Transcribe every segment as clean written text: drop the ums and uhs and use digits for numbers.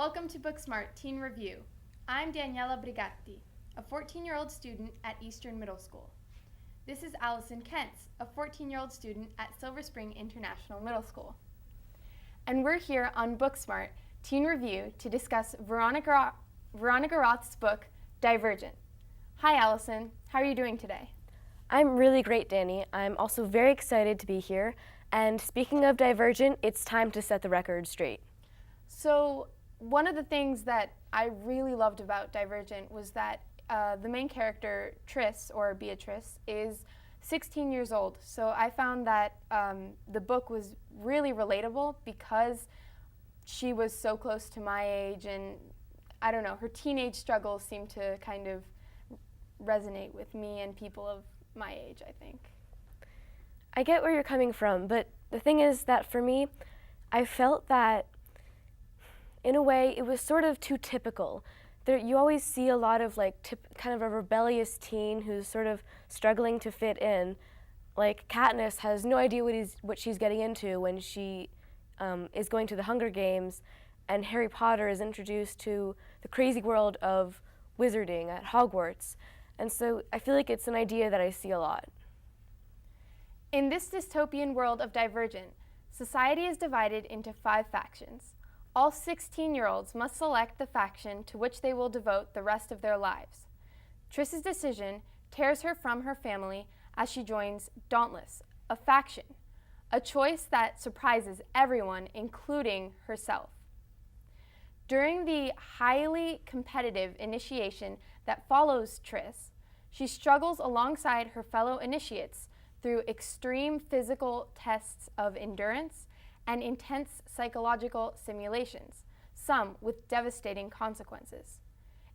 Welcome to Booksmart Teen Review. I'm Daniela Brigatti, a 14-year-old student at Eastern Middle School. This is Allison, a 14-year-old student at Silver Spring International Middle School. And we're here on Booksmart Teen Review to discuss Veronica Roth's book, Divergent. Hi Allison, how are you doing today? I'm really great, Danny. I'm also very excited to be here. And speaking of Divergent, it's time to set the record straight. So, one of the things that I really loved about Divergent was that the main character, Tris, or Beatrice, is 16 years old. So I found that the book was really relatable because she was so close to my age, and I don't know, her teenage struggles seemed to kind of resonate with me and people of my age, I think. I get where you're coming from, but the thing is that for me, I felt that in a way, it was sort of too typical. You always see a lot of kind of a rebellious teen who's sort of struggling to fit in. Like Katniss has no idea what she's getting into when she is going to the Hunger Games, and Harry Potter is introduced to the crazy world of wizarding at Hogwarts. And so I feel like it's an idea that I see a lot. In this dystopian world of Divergent, society is divided into 5 factions. All 16-year-olds must select the faction to which they will devote the rest of their lives. Triss's decision tears her from her family as she joins Dauntless, a faction, a choice that surprises everyone, including herself. During the highly competitive initiation that follows Triss, she struggles alongside her fellow initiates through extreme physical tests of endurance and intense psychological simulations, some with devastating consequences.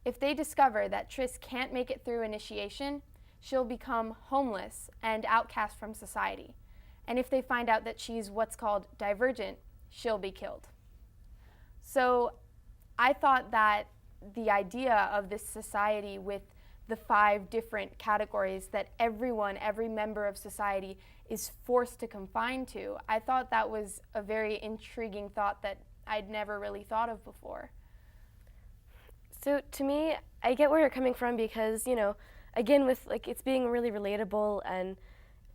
If they discover that Triss can't make it through initiation, she'll become homeless and outcast from society. And if they find out that she's what's called divergent, she'll be killed. So I thought that the idea of this society with the 5 different categories that every member of society is forced to confine to, I thought that was a very intriguing thought that I'd never really thought of before. So to me, I get where you're coming from because, again, with it's being really relatable and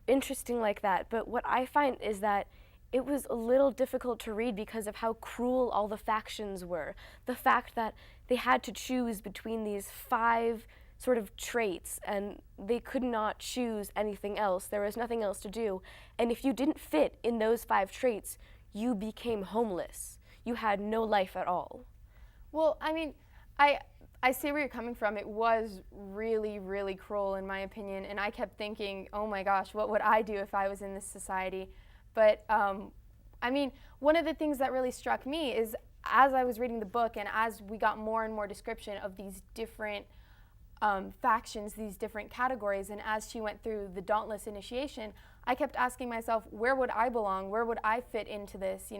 interesting like that, but what I find is that it was a little difficult to read because of how cruel all the factions were. The fact that they had to choose between these 5 sort of traits, and they could not choose anything else. There was nothing else to do. And if you didn't fit in those 5 traits, you became homeless. You had no life at all. Well, I mean, I see where you're coming from. It was really, really cruel in my opinion, and I kept thinking, oh my gosh, what would I do if I was in this society? But I mean, one of the things that really struck me is as I was reading the book and as we got more and more description of these different factions, these different categories, and as she went through the Dauntless initiation, I kept asking myself, where would I belong? Where would I fit into this?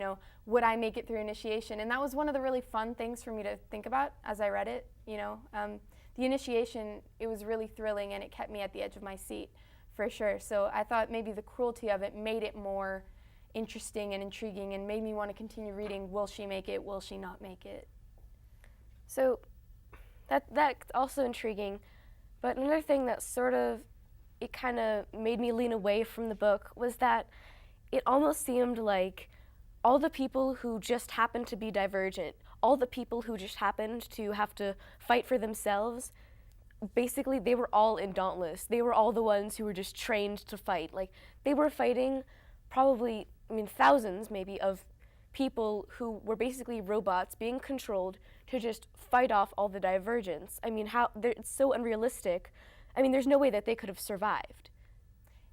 Would I make it through initiation? And that was one of the really fun things for me to think about as I read it. The initiation, it was really thrilling and it kept me at the edge of my seat for sure. So I thought maybe the cruelty of it made it more interesting and intriguing and made me want to continue reading, will she make it, will she not make it? So that's also intriguing, but another thing that it kind of made me lean away from the book was that it almost seemed like all the people who just happened to be divergent, all the people who just happened to have to fight for themselves, basically they were all in Dauntless. They were all the ones who were just trained to fight. They were fighting probably, thousands maybe of people who were basically robots being controlled to just fight off all the divergence. It's so unrealistic. There's no way that they could have survived.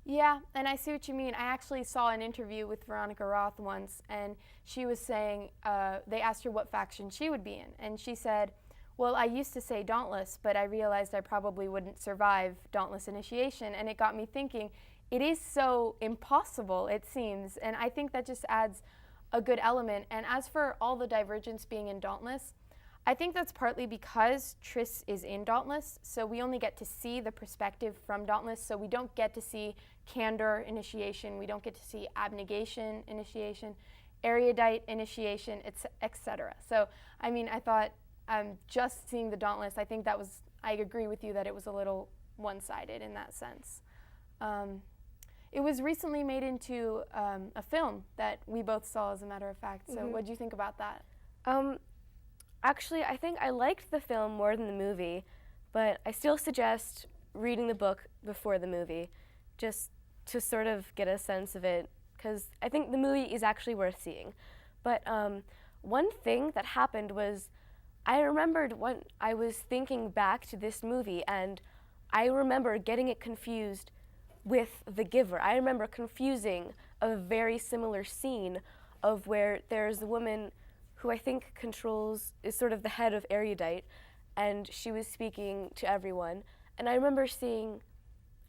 Yeah, and I see what you mean. I actually saw an interview with Veronica Roth once, and she was saying, they asked her what faction she would be in, and she said, well, I used to say Dauntless, but I realized I probably wouldn't survive Dauntless initiation, and it got me thinking, it is so impossible, it seems, and I think that just adds a good element. And as for all the divergence being in Dauntless, I think that's partly because Triss is in Dauntless, so we only get to see the perspective from Dauntless, so we don't get to see candor initiation, we don't get to see abnegation initiation. erudite initiation, etc. So, I mean, I thought just seeing the Dauntless, I think I agree with you that it was a little one-sided in that sense. It was recently made into a film that we both saw, as a matter of fact. So what do you think about that? Actually, I think I liked the film more than the movie, but I still suggest reading the book before the movie, just to sort of get a sense of it, because I think the movie is actually worth seeing. But one thing that happened was, I remembered when I was thinking back to this movie, and I remember getting it confused with The Giver. I remember confusing a very similar scene of where there's a woman who I think is sort of the head of Erudite, and she was speaking to everyone. And I remember seeing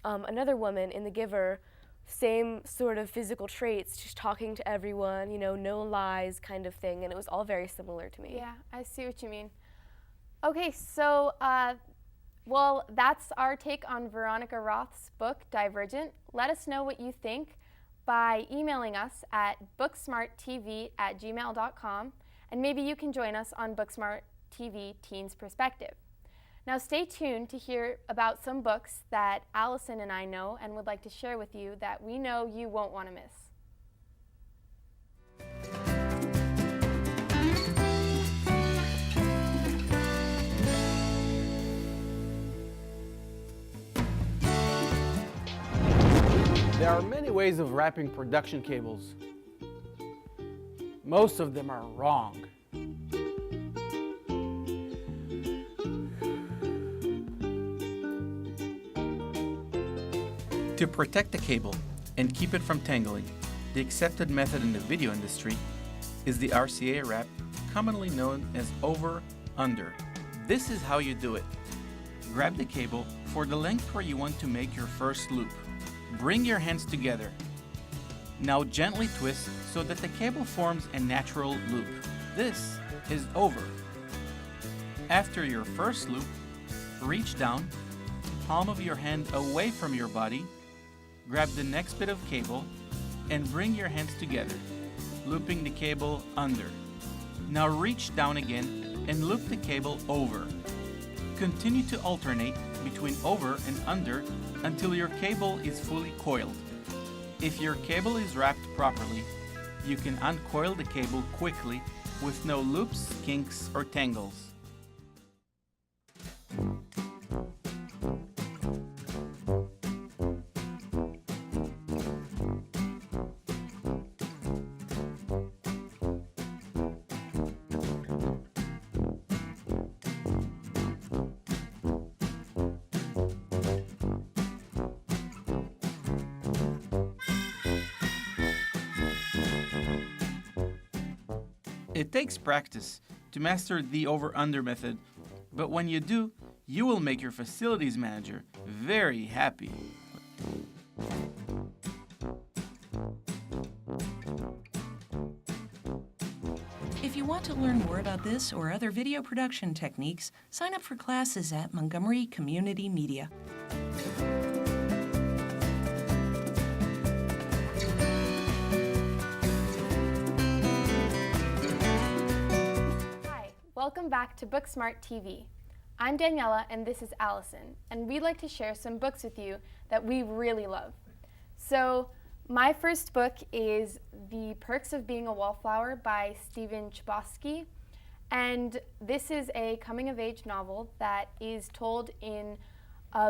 another woman in The Giver, same sort of physical traits, just talking to everyone, no lies kind of thing, and it was all very similar to me. Yeah, I see what you mean. Okay, so, well, that's our take on Veronica Roth's book, Divergent. Let us know what you think by emailing us at booksmarttv@gmail.com, and maybe you can join us on Booksmart TV Teens Perspective. Now stay tuned to hear about some books that Allison and I know and would like to share with you that we know you won't want to miss. There are many ways of wrapping production cables. Most of them are wrong. To protect the cable and keep it from tangling, the accepted method in the video industry is the RCA wrap, commonly known as over-under. This is how you do it. Grab the cable for the length where you want to make your first loop. Bring your hands together. Now gently twist so that the cable forms a natural loop. This is over. After your first loop, reach down, palm of your hand away from your body, grab the next bit of cable, and bring your hands together, looping the cable under. Now reach down again and loop the cable over. Continue to alternate between over and under until your cable is fully coiled. If your cable is wrapped properly, you can uncoil the cable quickly with no loops, kinks, or tangles. It takes practice to master the over-under method, but when you do, you will make your facilities manager very happy. If you want to learn more about this or other video production techniques, sign up for classes at Montgomery Community Media. Welcome back to Booksmart TV. I'm Daniela and this is Allison, and we'd like to share some books with you that we really love. So my first book is The Perks of Being a Wallflower by Stephen Chbosky, and this is a coming-of-age novel that is told in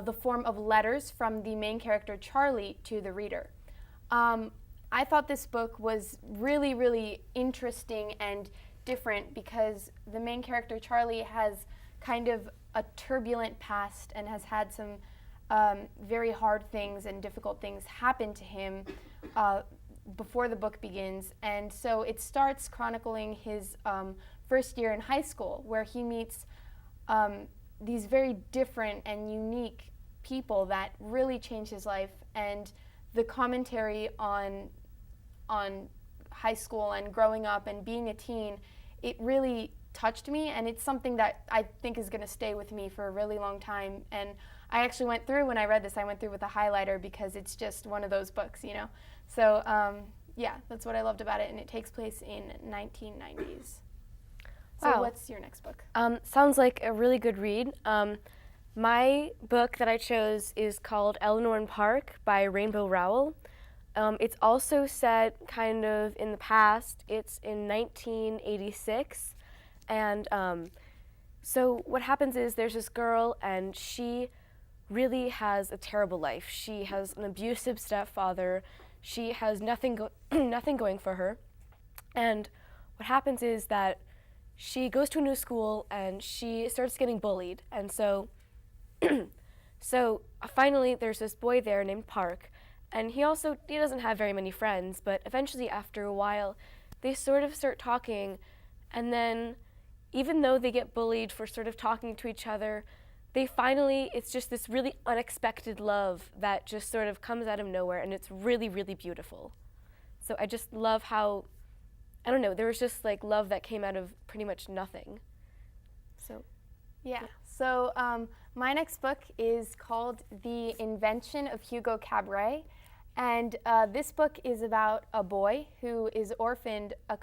the form of letters from the main character Charlie to the reader. I thought this book was really, really interesting and different because the main character Charlie has kind of a turbulent past and has had some very hard things and difficult things happen to him before the book begins. And so it starts chronicling his first year in high school, where he meets these very different and unique people that really change his life. And the commentary on high school and growing up and being a teen, it really touched me, and it's something that I think is going to stay with me for a really long time. And I actually went through, when I read this, I went through with a highlighter because it's just one of those books, you know. So Yeah, that's what I loved about it, and it takes place in 1990s. So Wow. what's your next book? Sounds like a really good read. My book that I chose is called Eleanor and Park by Rainbow Rowell. It's also set kind of in the past. It's in 1986. And so what happens is there's this girl, and she really has a terrible life. She has an abusive stepfather. She has nothing going for her. And what happens is that she goes to a new school and she starts getting bullied. And so finally there's this boy there named Park, and he doesn't have very many friends, but eventually after a while they sort of start talking, and then even though they get bullied for sort of talking to each other, it's just this really unexpected love that just sort of comes out of nowhere, and it's really, really beautiful. So I just love how, I don't know, there was just like love that came out of pretty much nothing. So, yeah. So my next book is called The Invention of Hugo Cabret. And this book is about a boy who is orphaned a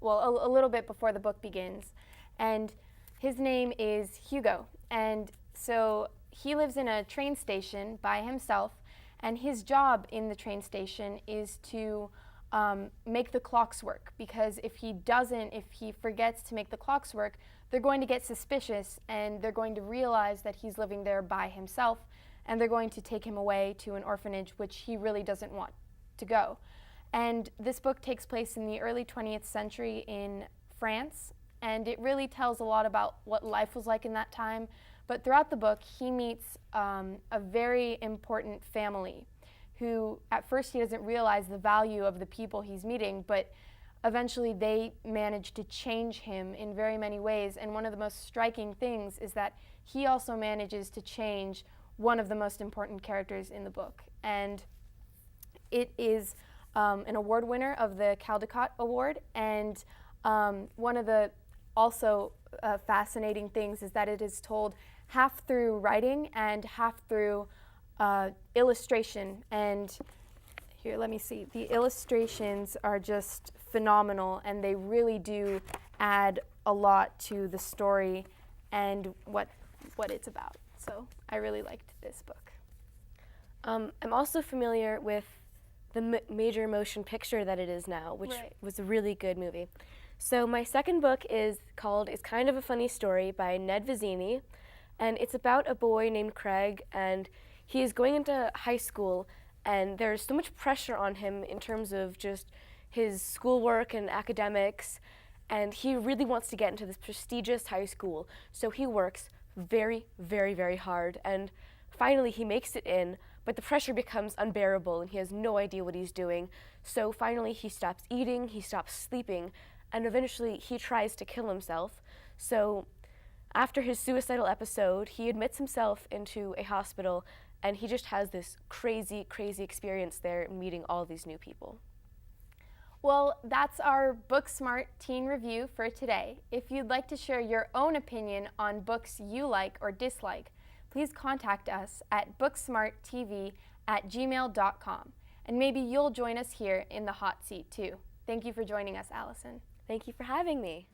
little bit before the book begins. And his name is Hugo. And so he lives in a train station by himself, and his job in the train station is to make the clocks work, because if he forgets to make the clocks work, they're going to get suspicious, and they're going to realize that he's living there by himself, and they're going to take him away to an orphanage, which he really doesn't want to go. And this book takes place in the early 20th century in France, and it really tells a lot about what life was like in that time. But throughout the book, he meets a very important family who, at first, he doesn't realize the value of the people he's meeting, but eventually they manage to change him in very many ways. And one of the most striking things is that he also manages to change one of the most important characters in the book. And it is an award winner of the Caldecott Award. And one of the also fascinating things is that it is told half through writing and half through illustration. And here, let me see. The illustrations are just phenomenal, and they really do add a lot to the story and what it's about. So I really liked this book. I'm also familiar with the major motion picture that it is now, which was a really good movie. So my second book is called It's Kind of a Funny Story by Ned Vizzini, and it's about a boy named Craig, and he is going into high school, and there's so much pressure on him in terms of just his schoolwork and academics, and he really wants to get into this prestigious high school, so he works very, very, very hard, and finally he makes it in, but the pressure becomes unbearable, and he has no idea what he's doing, so finally he stops eating, he stops sleeping, and eventually he tries to kill himself. So after his suicidal episode, he admits himself into a hospital, and he just has this crazy, crazy experience there meeting all these new people. Well, that's our Booksmart Teen Review for today. If you'd like to share your own opinion on books you like or dislike, please contact us at booksmarttv@gmail.com. And maybe you'll join us here in the hot seat too. Thank you for joining us, Allison. Thank you for having me.